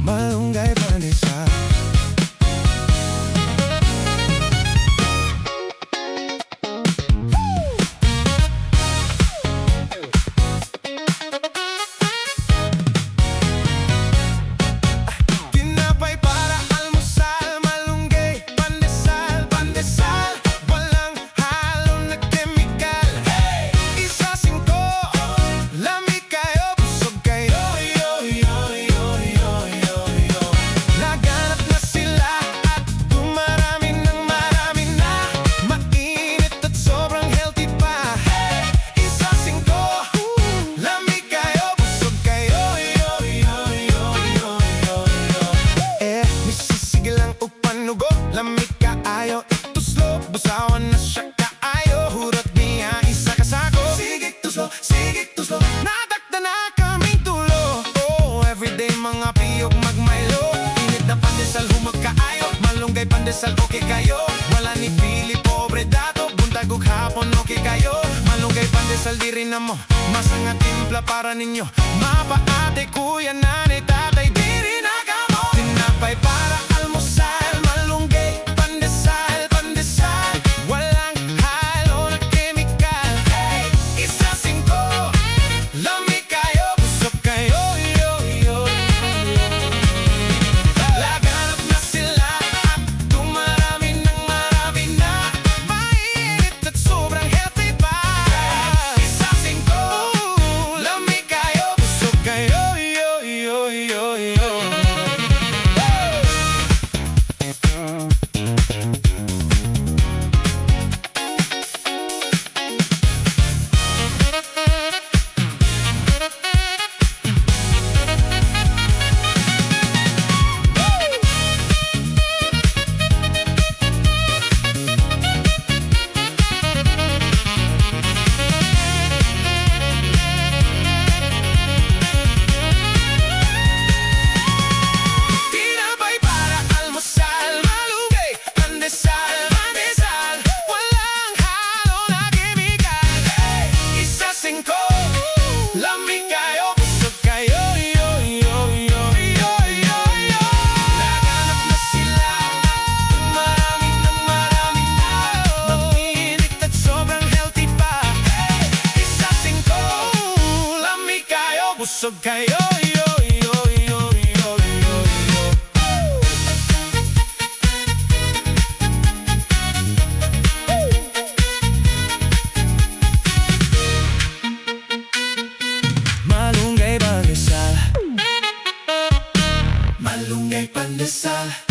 Malunggay pandesal. Tinapay para almusal, malunggay pandesal, pandesal. Walang halong na kemikal. Isa singko, lamig kayo, busog kayo. Laganap na sila at dumarami ng marami na. Mainit at sobrang healthy pa. Isa singko, lamig kayo, busog kayo. Misisige lang upanugo, lamig kaayo. Ituslo, busawan na siya kaayo. Hurot niya, isa kasako. Sige tuslo, nadakda na kaming tulo. Oh, everyday mga piyok magmaylo. Init na pandesal, humag kaayo. Malunggay pandesal, okay kayo. Wala ni pili, pobre dato. Buntagog hapon, okay kayo. Malunggay pandesal, di rin na mo. Masanga timpla para ninyo. Mapa, ate, kuya, nanay, tatay, di rin nakamo. Tinapay para almusal, malunggay pandesal, pandesal. Walang halo na kemikal. Isa singko, lamig kayo, busog kayo. Laganap na sila at dumarami ng marami na. Mainit at sobrang healthy pa. Isa singko, lamig kayo, busog kayo. Tinapay para almusal, malunggay pandesal, pandesal. Walang halo na kemikal. Isa singko, lamig kayo, busog kayo. Laganap na sila at marami ng marami na. Mainit at sobrang healthy pa. Isa singko, lamig kayo, busog kayo. Malunggay pandesal, malunggay pandesal.